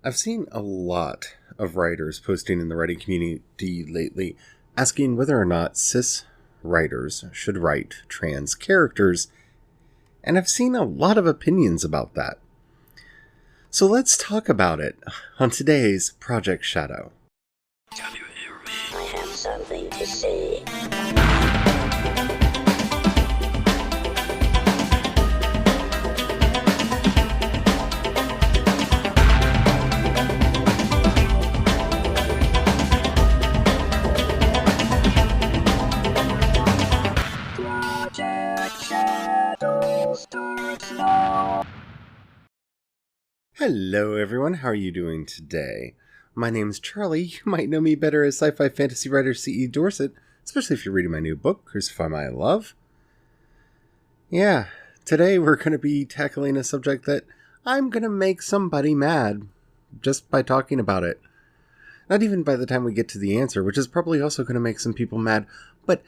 I've seen a lot of writers posting in the writing community lately asking whether or not cis writers should write trans characters, and I've seen a lot of opinions about that. So let's talk about it on today's Project Shadow. Can you hear me? I have something to say. Project Shadow starts now. Hello everyone, how are you doing today? My name's Charlie. You might know me better as sci-fi fantasy writer C.E. Dorset, especially if you're reading my new book, Crucify My Love. Yeah, today we're going to be tackling a subject that I'm going to make somebody mad just by talking about it. Not even by the time we get to the answer, which is probably also going to make some people mad, but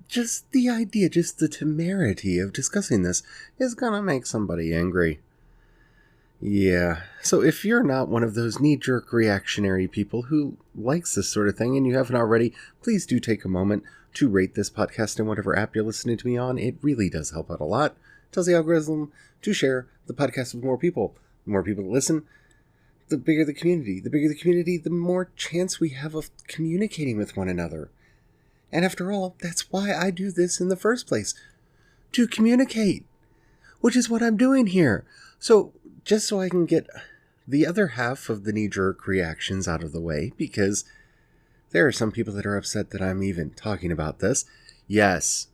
just the idea, just the temerity of discussing this is going to make somebody angry. Yeah, so if you're not one of those knee-jerk reactionary people who likes this sort of thing and you haven't already, please do take a moment to rate this podcast in whatever app you're listening to me on. It really does help out a lot. It tells the algorithm to share the podcast with more people. The more people that listen, the bigger the community. The bigger the community, the more chance we have of communicating with one another. And after all, that's why I do this in the first place. To communicate. Which is what I'm doing here. So, just so I can get the other half of the knee-jerk reactions out of the way, because there are some people that are upset that I'm even talking about this. Yes.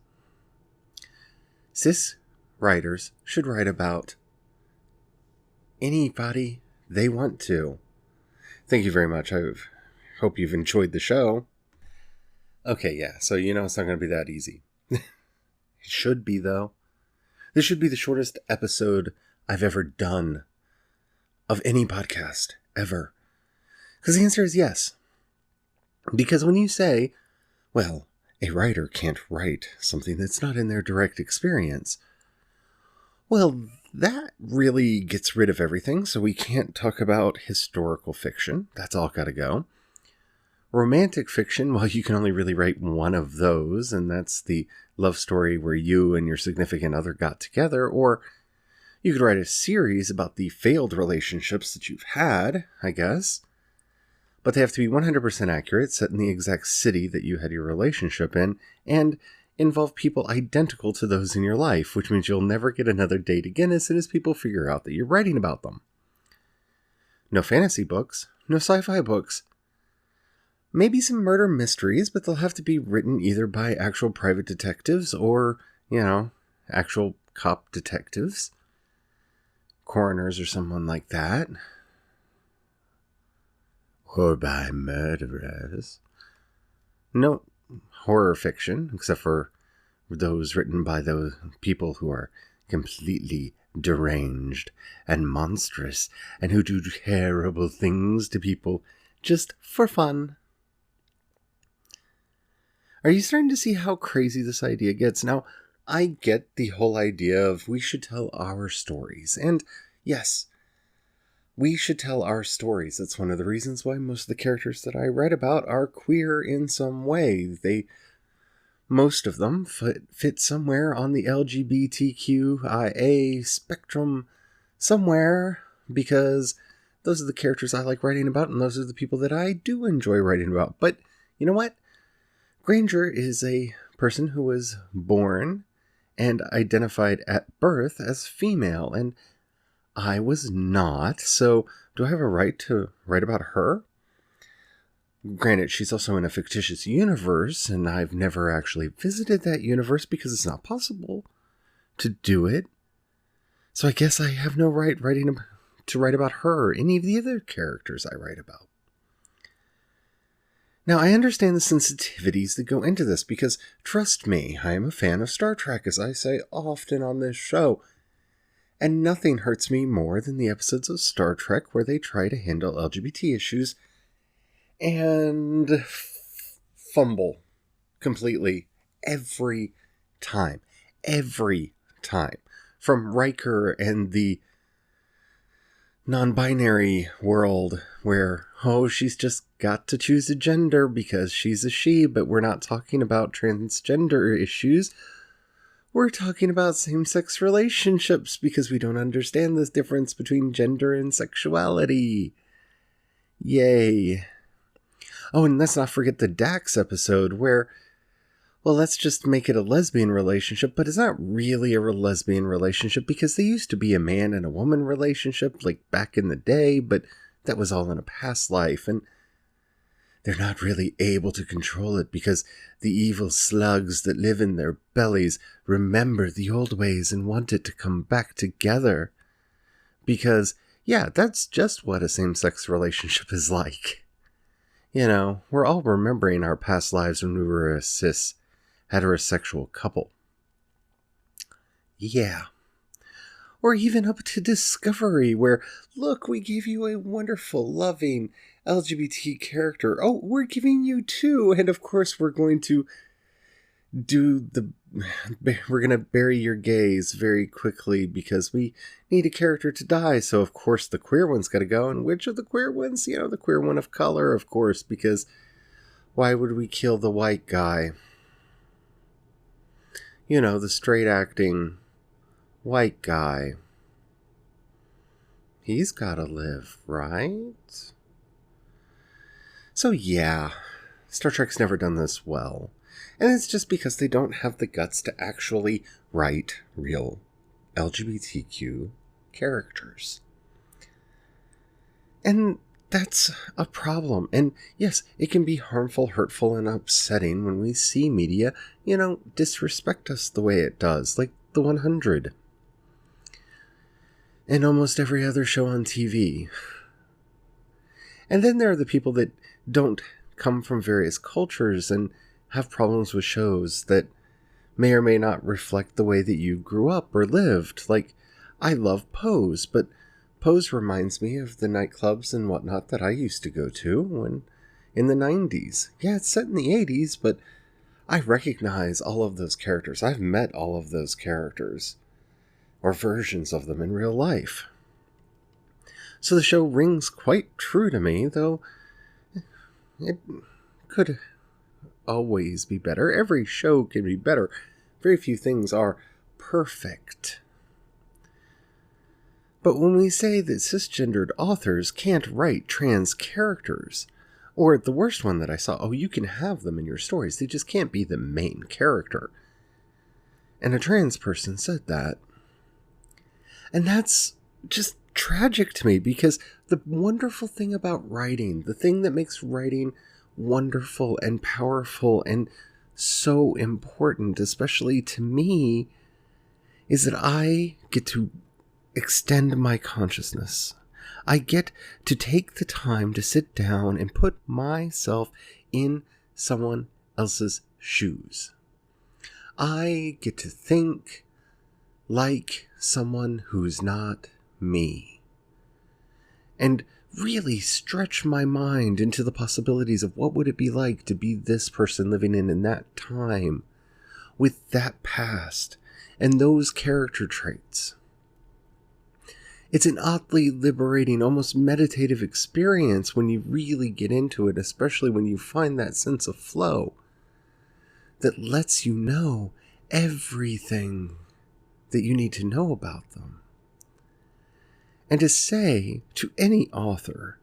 Cis writers should write about anybody they want to. Thank you very much. I hope you've enjoyed the show. Okay, yeah, so it's not going to be that easy. It should be, though. This should be the shortest episode I've ever done of any podcast, ever. Because the answer is yes. Because when you say, well, a writer can't write something that's not in their direct experience, well, that really gets rid of everything, so we can't talk about historical fiction. That's all gotta go. Romantic fiction, well, you can only really write one of those, and that's the love story where you and your significant other got together, or you could write a series about the failed relationships that you've had, I guess. But they have to be 100% accurate, set in the exact city that you had your relationship in, and involve people identical to those in your life, which means you'll never get another date again as soon as people figure out that you're writing about them. No fantasy books, no sci-fi books. Maybe some murder mysteries, but they'll have to be written either by actual private detectives or, actual cop detectives. Coroners or someone like that. Or by murderers. No horror fiction, except for those written by those people who are completely deranged and monstrous and who do terrible things to people just for fun. Are you starting to see how crazy this idea gets? Now, I get the whole idea of we should tell our stories. And yes, we should tell our stories. That's one of the reasons why most of the characters that I write about are queer in some way. Most of them fit somewhere on the LGBTQIA spectrum somewhere, because those are the characters I like writing about, and those are the people that I do enjoy writing about. But you know what? Granger is a person who was born and identified at birth as female, and I was not, so do I have a right to write about her? Granted, she's also in a fictitious universe, and I've never actually visited that universe because it's not possible to do it. So I guess I have no right to write about her or any of the other characters I write about. Now, I understand the sensitivities that go into this because, trust me, I am a fan of Star Trek, as I say often on this show. And nothing hurts me more than the episodes of Star Trek where they try to handle LGBT issues and fumble completely every time. Every time. From Riker and the non-binary world where, oh, she's just got to choose a gender because she's a she, but we're not talking about transgender issues. We're talking about same-sex relationships because we don't understand this difference between gender and sexuality. Yay. Oh, and let's not forget the Dax episode where, well, let's just make it a lesbian relationship, but it's not really a lesbian relationship because they used to be a man and a woman relationship, like back in the day, but that was all in a past life, and they're not really able to control it because the evil slugs that live in their bellies remember the old ways and want it to come back together. Because, yeah, that's just what a same-sex relationship is like. You know, we're all remembering our past lives when we were a cis heterosexual couple. Yeah. Or even up to Discovery, where, look, we gave you a wonderful, loving LGBT character. Oh, we're giving you two. And of course, we're going to we're going to bury your gays very quickly because we need a character to die. So, of course, the queer one's got to go. And which of the queer ones? You know, the queer one of color, of course, because why would we kill the white guy? You know, the straight acting white guy. He's gotta live, right? So yeah, Star Trek's never done this well. And it's just because they don't have the guts to actually write real LGBTQ characters. And that's a problem. And yes, it can be harmful, hurtful, and upsetting when we see media, you know, disrespect us the way it does, like The 100. And almost every other show on TV. And then there are the people that don't come from various cultures and have problems with shows that may or may not reflect the way that you grew up or lived. Like, I love Pose, but Pose reminds me of the nightclubs and whatnot that I used to go to when in the 90s. Yeah, it's set in the 80s, but I recognize all of those characters. I've met all of those characters, or versions of them in real life. So the show rings quite true to me, though it could always be better. Every show can be better. Very few things are perfect. But when we say that cisgendered authors can't write trans characters, or the worst one that I saw, oh, you can have them in your stories, they just can't be the main character. And a trans person said that. And that's just tragic to me, because the wonderful thing about writing, the thing that makes writing wonderful and powerful and so important, especially to me, is that I get to extend my consciousness. I get to take the time to sit down and put myself in someone else's shoes. I get to think like someone who's not me. And really stretch my mind into the possibilities of what would it be like to be this person living in that time, with that past, and those character traits. It's an oddly liberating, almost meditative experience when you really get into it, especially when you find that sense of flow that lets you know everything that you need to know about them. And to say to any author,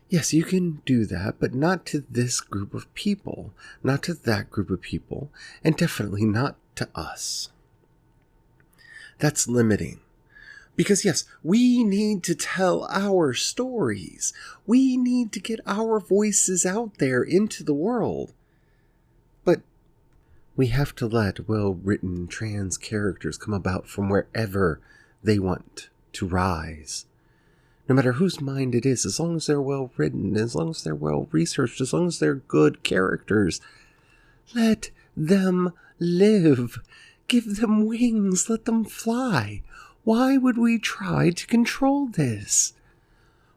yes, you can do that, but not to this group of people, not to that group of people, and definitely not to us. That's limiting. Because yes, we need to tell our stories. We need to get our voices out there into the world. But we have to let well-written trans characters come about from wherever they want to rise. No matter whose mind it is, as long as they're well-written, as long as they're well-researched, as long as they're good characters, let them live. Give them wings. Let them fly. Why would we try to control this?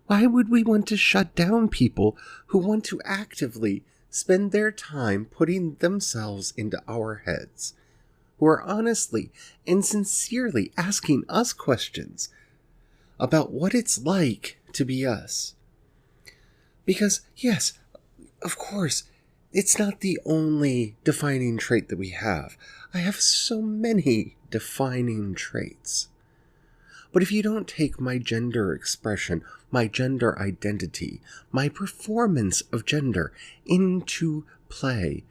Why would we want to shut down people who want to actively spend their time putting themselves into our heads, who are honestly and sincerely asking us questions about what it's like to be us. Because, yes, of course, it's not the only defining trait that we have. I have so many defining traits. But if you don't take my gender expression, my gender identity, my performance of gender into play,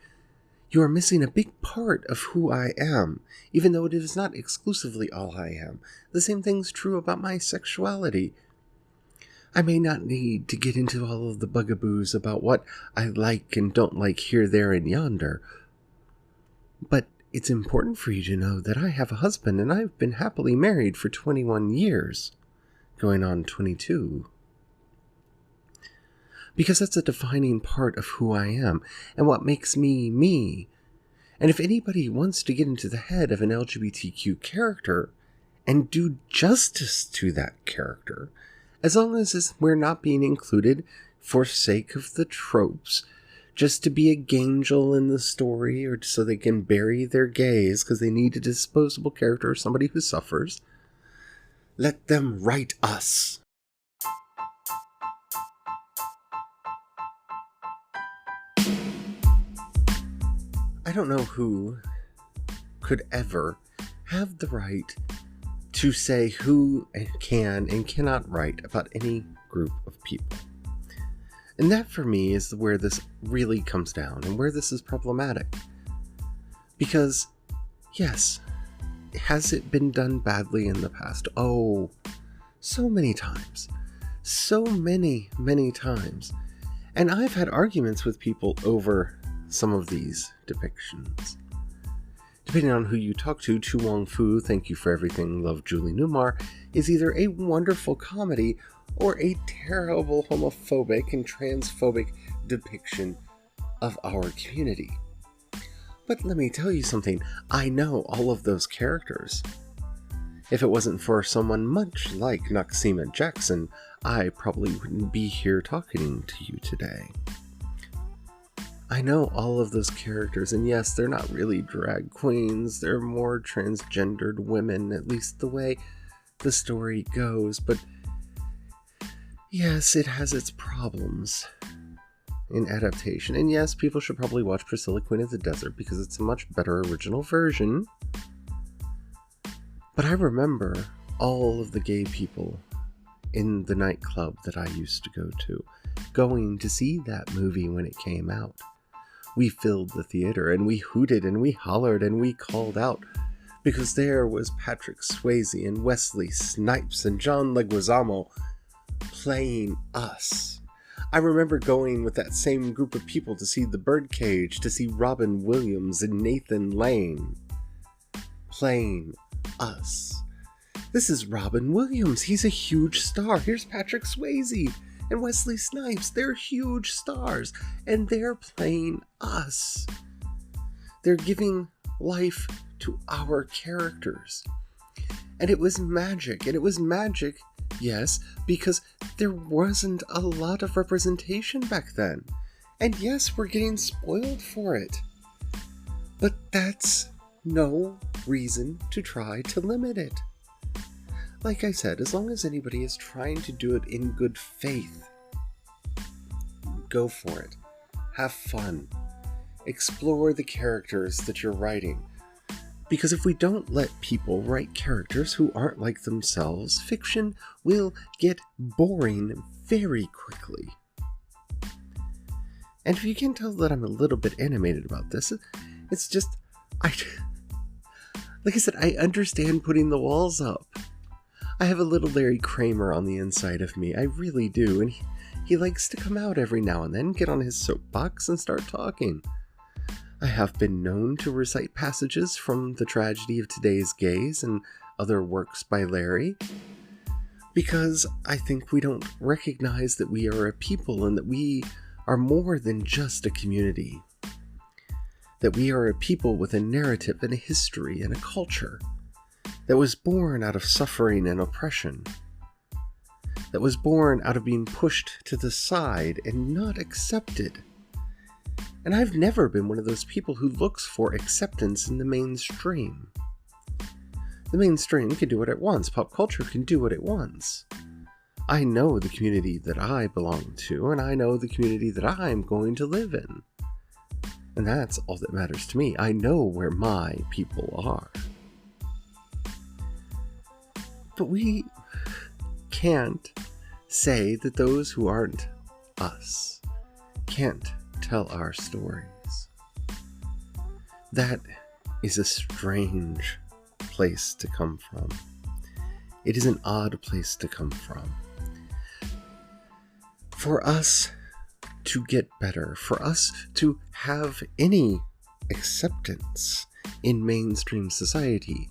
you are missing a big part of who I am, even though it is not exclusively all I am. The same thing's true about my sexuality. I may not need to get into all of the bugaboos about what I like and don't like here, there, and yonder, but it's important for you to know that I have a husband and I've been happily married for 21 years, going on 22. Because that's a defining part of who I am and what makes me me. And if anybody wants to get into the head of an LGBTQ character and do justice to that character, as long as we're not being included for sake of the tropes, just to be a gangel in the story or so they can bury their gays because they need a disposable character or somebody who suffers, let them write us. I don't know who could ever have the right to say who can and cannot write about any group of people. And that for me is where this really comes down and where this is problematic. Because, yes, has it been done badly in the past? Oh, so many times. So many, many times. And I've had arguments with people over some of these depictions. Depending on who you talk to, Tu Wong Fu, Thank You for Everything, Love Julie Newmar, is either a wonderful comedy or a terrible homophobic and transphobic depiction of our community. But let me tell you something, I know all of those characters. If it wasn't for someone much like Noxeema Jackson, I probably wouldn't be here talking to you today. I know all of those characters, and yes, they're not really drag queens, they're more transgendered women, at least the way the story goes, but yes, it has its problems in adaptation, and yes, people should probably watch Priscilla, Queen of the Desert, because it's a much better original version. But I remember all of the gay people in the nightclub that I used to go to, going to see that movie when it came out. We filled the theater, and we hooted, and we hollered, and we called out, because there was Patrick Swayze, and Wesley Snipes, and John Leguizamo playing us. I remember going with that same group of people to see The Birdcage, to see Robin Williams and Nathan Lane playing us. This is Robin Williams. He's a huge star. Here's Patrick Swayze and Wesley Snipes. They're huge stars, and they're playing us. They're giving life to our characters. And it was magic. And it was magic, yes, because there wasn't a lot of representation back then. And yes, we're getting spoiled for it. But that's no reason to try to limit it. Like I said, as long as anybody is trying to do it in good faith, go for it. Have fun. Explore the characters that you're writing. Because if we don't let people write characters who aren't like themselves, fiction will get boring very quickly. And if you can tell that I'm a little bit animated about this, it's just, like I said, I understand putting the walls up. I have a little Larry Kramer on the inside of me, I really do, and he likes to come out every now and then, get on his soapbox and start talking. I have been known to recite passages from The Tragedy of Today's Gays and other works by Larry, because I think we don't recognize that we are a people and that we are more than just a community. That we are a people with a narrative and a history and a culture that was born out of suffering and oppression, that was born out of being pushed to the side and not accepted. And I've never been one of those people who looks for acceptance in the mainstream. The mainstream can do it at once. Pop culture can do it at once. I know the community that I belong to, and I know the community that I'm going to live in. And that's all that matters to me. I know where my people are. But we can't say that those who aren't us can't tell our stories. That is a strange place to come from. It is an odd place to come from. For us to get better, for us to have any acceptance in mainstream society,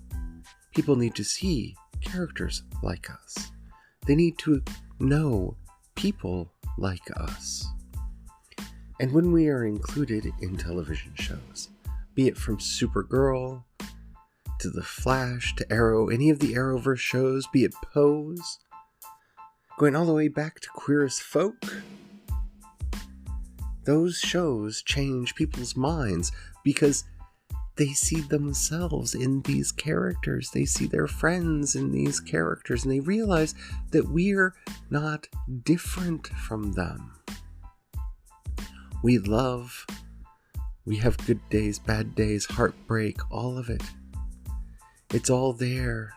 people need to see characters like us. They need to know people like us. And when we are included in television shows, be it from Supergirl to The Flash to Arrow, any of the Arrowverse shows, be it Pose, going all the way back to Queer as Folk, those shows change people's minds because they see themselves in these characters. They see their friends in these characters, and they realize that we're not different from them. We love, we have good days, bad days, heartbreak, all of it. It's all there.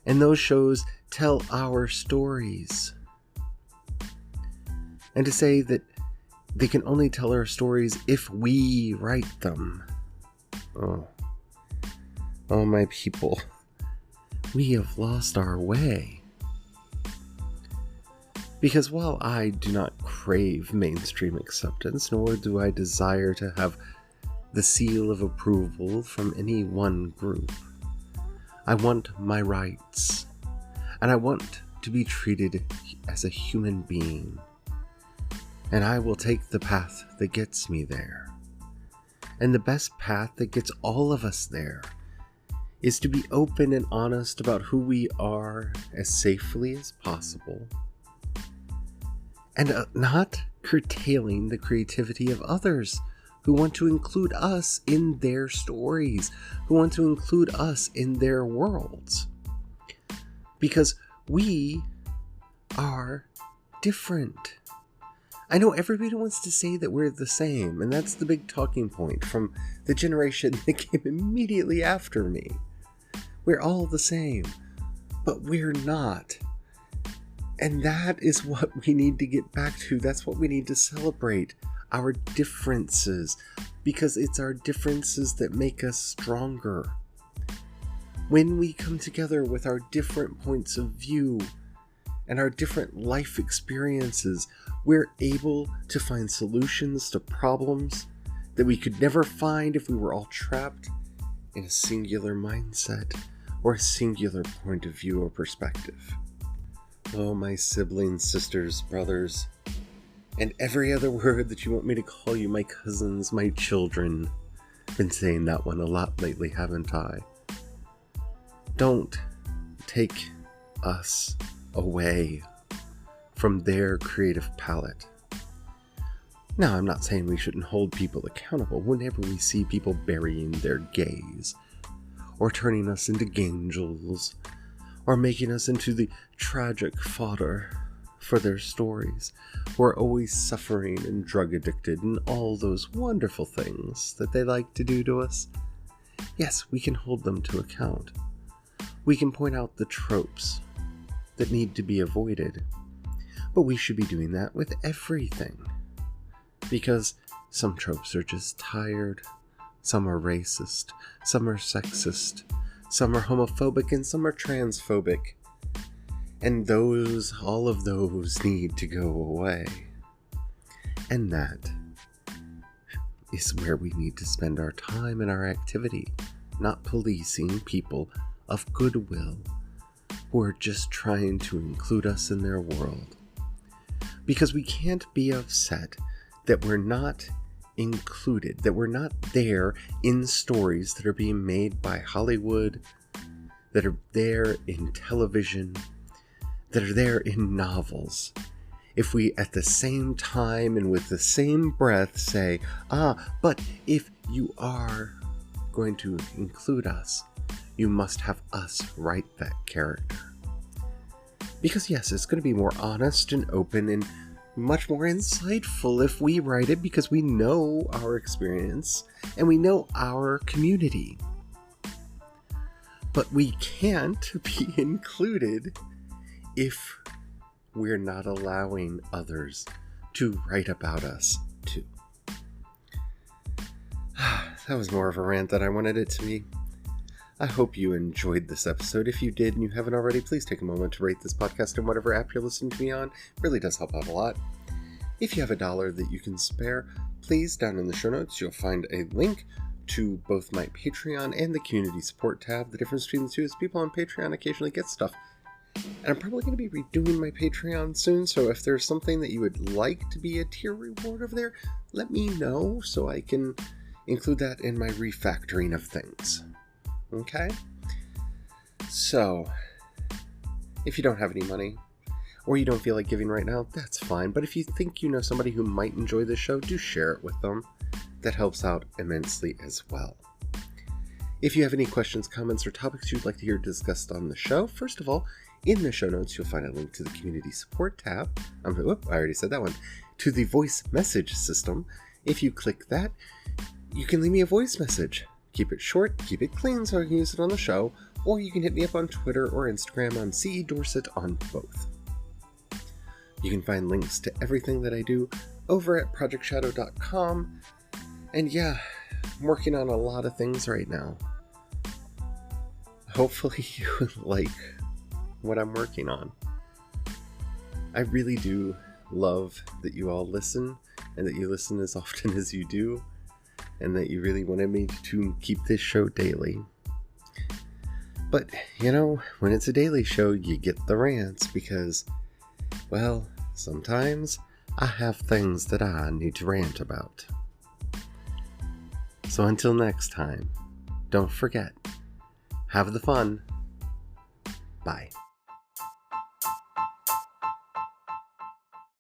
And those shows tell our stories. And to say that they can only tell our stories if we write them. Oh, my people. We have lost our way. Because while I do not crave mainstream acceptance, nor do I desire to have the seal of approval from any one group, I want my rights, and I want to be treated as a human being. And I will take the path that gets me there. And the best path that gets all of us there is to be open and honest about who we are as safely as possible, and not curtailing the creativity of others who want to include us in their stories, who want to include us in their worlds. Because we are different. I know everybody wants to say that we're the same, and that's the big talking point from the generation that came immediately after me. We're all the same, but we're not. And that is what we need to get back to. That's what we need to celebrate, our differences, because it's our differences that make us stronger. When we come together with our different points of view and our different life experiences, we're able to find solutions to problems that we could never find if we were all trapped in a singular mindset or a singular point of view or perspective. Oh, my siblings, sisters, brothers, and every other word that you want me to call you, my cousins, my children. Been saying that one a lot lately, haven't I? Don't take us away from their creative palette. Now, I'm not saying we shouldn't hold people accountable whenever we see people burying their gaze, or turning us into angels, or making us into the tragic fodder for their stories, who are always suffering and drug addicted and all those wonderful things that they like to do to us. Yes, we can hold them to account. We can point out the tropes that need to be avoided, but we should be doing that with everything. Because some tropes are just tired, some are racist, some are sexist, some are homophobic, and some are transphobic. And all of those need to go away. And that is where we need to spend our time and our activity, not policing people of goodwill who are just trying to include us in their world. Because we can't be upset that we're not included, that we're not there in stories that are being made by Hollywood, that are there in television, that are there in novels. If we at the same time and with the same breath say, but if you are going to include us, you must have us write that character. Because yes, it's going to be more honest and open and much more insightful if we write it, because we know our experience and we know our community. But we can't be included if we're not allowing others to write about us too. That was more of a rant than I wanted it to be. I hope you enjoyed this episode. If you did and you haven't already, please take a moment to rate this podcast in whatever app you're listening to me on. It really does help out a lot. If you have $1 that you can spare, please, down in the show notes, you'll find a link to both my Patreon and the community support tab. The difference between the two is people on Patreon occasionally get stuff. And I'm probably going to be redoing my Patreon soon, so if there's something that you would like to be a tier reward over there, let me know so I can include that in my refactoring of things. Okay? So, if you don't have any money, or you don't feel like giving right now, that's fine. But if you think you know somebody who might enjoy this show, do share it with them. That helps out immensely as well. If you have any questions, comments, or topics you'd like to hear discussed on the show, first of all, in the show notes, you'll find a link to the community support tab. I already said that one. To the voice message system. If you click that, you can leave me a voice message. Keep it short, keep it clean so I can use it on the show, or you can hit me up on Twitter or Instagram. I'm CE Dorset on both. You can find links to everything that I do over at projectshadow.com. And yeah, I'm working on a lot of things right now. Hopefully you like what I'm working on. I really do love that you all listen, and that you listen as often as you do, and that you really wanted me to keep this show daily. But, you know, when it's a daily show, you get the rants because, well, sometimes I have things that I need to rant about. So until next time, don't forget, have the fun. Bye.